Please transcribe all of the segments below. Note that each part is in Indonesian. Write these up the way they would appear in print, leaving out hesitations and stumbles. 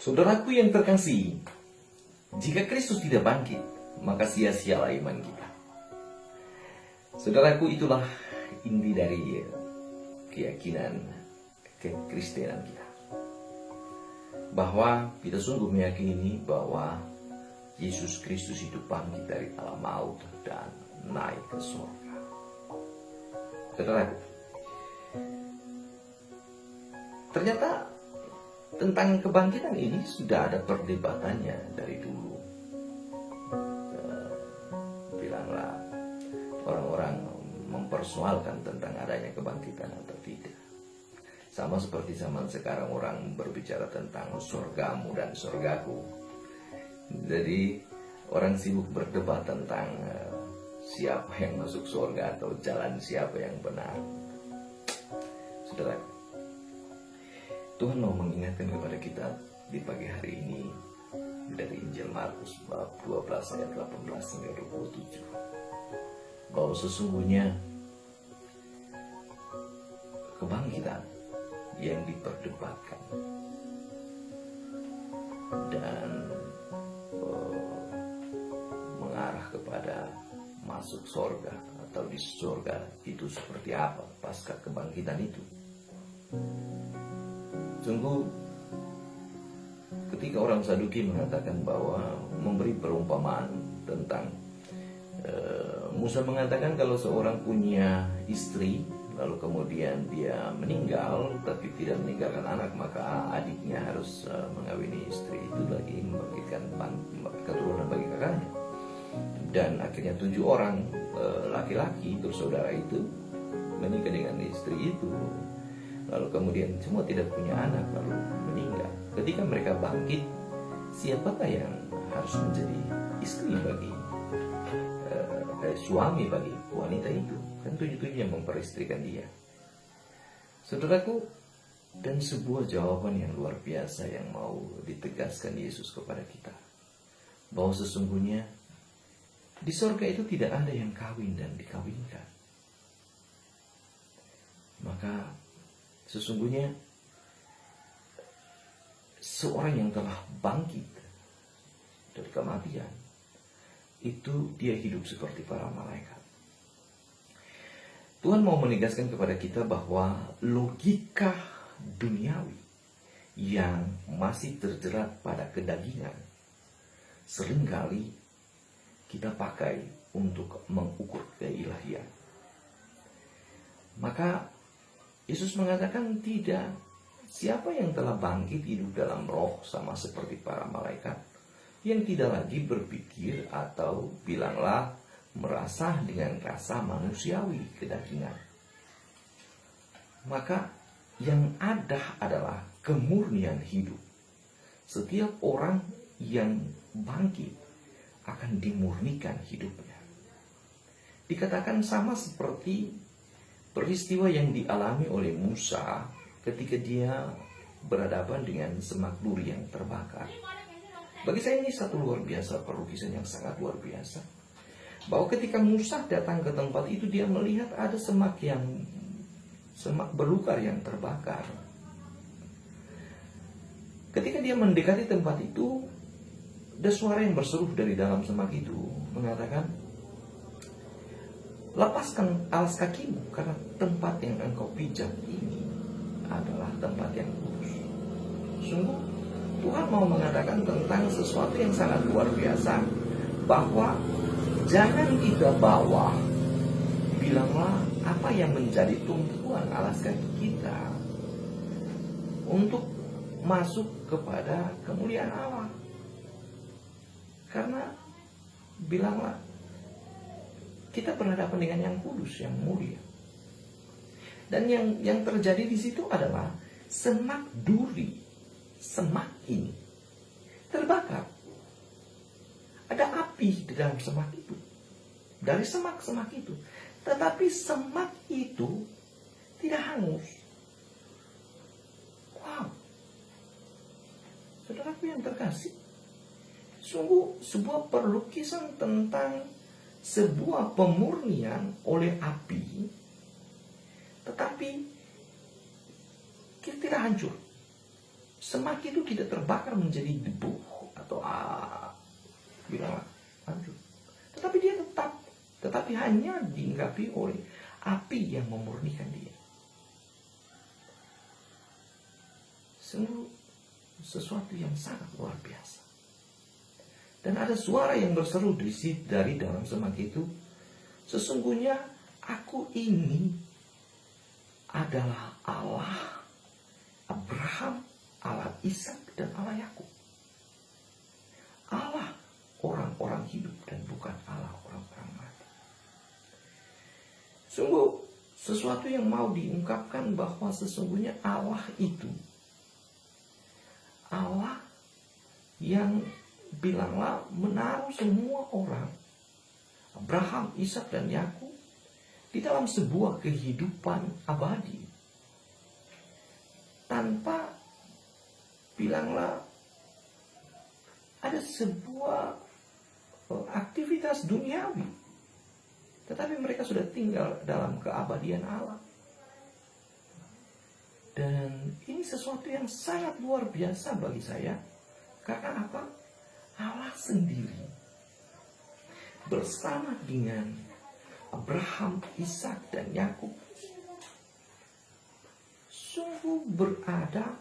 Saudaraku yang terkasih, jika Kristus tidak bangkit, maka sia-sialah iman kita. Saudaraku, itulah inti dari keyakinan kekristenan kita. Bahwa kita sungguh meyakini bahwa Yesus Kristus itu bangkit dari alam maut dan naik ke surga. Saudaraku, ternyata tentang kebangkitan ini sudah ada perdebatannya dari dulu. Bilanglah orang-orang mempersoalkan tentang adanya kebangkitan atau tidak. Sama seperti zaman sekarang orang berbicara tentang surgamu dan surgaku. Jadi orang sibuk berdebat tentang siapa yang masuk surga atau jalan siapa yang benar. Saudara, Tuhan mau mengingatkan kepada kita di pagi hari ini dari Injil Markus bab 12 ayat 18 hingga 27 bahwa sesungguhnya kebangkitan yang diperdebatkan dan mengarah kepada masuk surga atau di surga itu seperti apa pasca kebangkitan itu. Sungguh ketika orang Saduki mengatakan bahwa memberi perumpamaan tentang Musa mengatakan kalau seorang punya istri lalu kemudian dia meninggal tapi tidak meninggalkan anak, maka adiknya harus mengawini istri itu lagi membangkitkan keturunan bagi kakaknya. Dan akhirnya 7 orang laki-laki bersaudara itu menikah dengan istri itu. Lalu kemudian semua tidak punya anak lalu meninggal. Ketika mereka bangkit, siapakah yang harus menjadi istri bagi suami bagi wanita itu? Kan 7 yang memperistrikan dia. Saudaraku, dan sebuah jawaban yang luar biasa yang mau ditegaskan Yesus kepada kita, bahwa sesungguhnya di surga itu tidak ada yang kawin dan dikawinkan. Maka sesungguhnya seorang yang telah bangkit dari kematian itu dia hidup seperti para malaikat. Tuhan mau menegaskan kepada kita bahwa logika duniawi yang masih terjerat pada kedagingan seringkali kita pakai untuk mengukur keilahian. Maka Yesus mengatakan tidak, siapa yang telah bangkit hidup dalam roh sama seperti para malaikat, yang tidak lagi berpikir atau bilanglah merasa dengan rasa manusiawi kedagingan. Maka yang ada adalah kemurnian hidup. Setiap orang yang bangkit akan dimurnikan hidupnya. Dikatakan sama seperti peristiwa yang dialami oleh Musa ketika dia berhadapan dengan semak duri yang terbakar. Bagi saya ini satu luar biasa, perukisan yang sangat luar biasa. Bahwa ketika Musa datang ke tempat itu, dia melihat ada semak belukar yang terbakar. Ketika dia mendekati tempat itu, ada suara yang berseru dari dalam semak itu mengatakan, lepaskan alas kakimu karena tempat yang engkau pijak ini adalah tempat yang kudus. Sungguh Tuhan mau mengatakan tentang sesuatu yang sangat luar biasa, bahwa jangan kita bawa, bilanglah apa yang menjadi tumpuan alas kaki kita untuk masuk kepada kemuliaan Allah. Karena bilanglah kita berhadapan dengan yang kudus, yang mulia. Dan yang terjadi di situ adalah semak duri, semak ini terbakar. Ada api di dalam semak itu, dari semak-semak itu. Tetapi semak itu tidak hangus. Wow, saudaraku yang terkasih, sungguh sebuah perlukisan tentang sebuah pemurnian oleh api, tetapi kita tidak hancur. Semak itu tidak terbakar menjadi debu atau bilanglah hancur. Tetapi dia tetapi hanya diinggapi oleh api yang memurnikan dia. Sungguh sesuatu yang sangat luar biasa. Dan ada suara yang berseru dari dalam semak itu, sesungguhnya aku ini adalah Allah Abraham, Allah Ishak, dan Allah Yakub. Allah orang-orang hidup dan bukan Allah orang-orang mati. Sungguh sesuatu yang mau diungkapkan bahwa sesungguhnya Allah itu Allah yang bilanglah menaruh semua orang Abraham, Ishak, dan Yakub di dalam sebuah kehidupan abadi tanpa bilanglah ada sebuah aktivitas duniawi, tetapi mereka sudah tinggal dalam keabadian Allah. Dan ini sesuatu yang sangat luar biasa bagi saya. Karena apa? Allah sendiri bersama dengan Abraham, Ishak, dan Yakub sungguh berada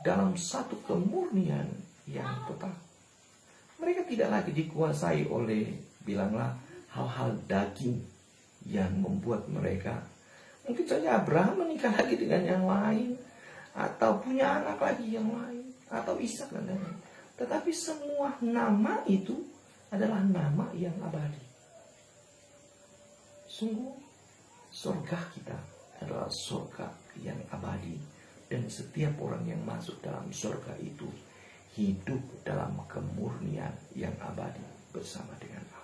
dalam satu kemurnian yang total. Mereka tidak lagi dikuasai oleh, bilanglah, hal-hal daging yang membuat mereka, mungkin saja Abraham menikah lagi dengan yang lain, atau punya anak lagi yang lain, atau Ishak dan lain-lain. Tetapi semua nama itu adalah nama yang abadi. Sungguh surga kita adalah surga yang abadi. Dan setiap orang yang masuk dalam surga itu hidup dalam kemurnian yang abadi bersama dengan Allah.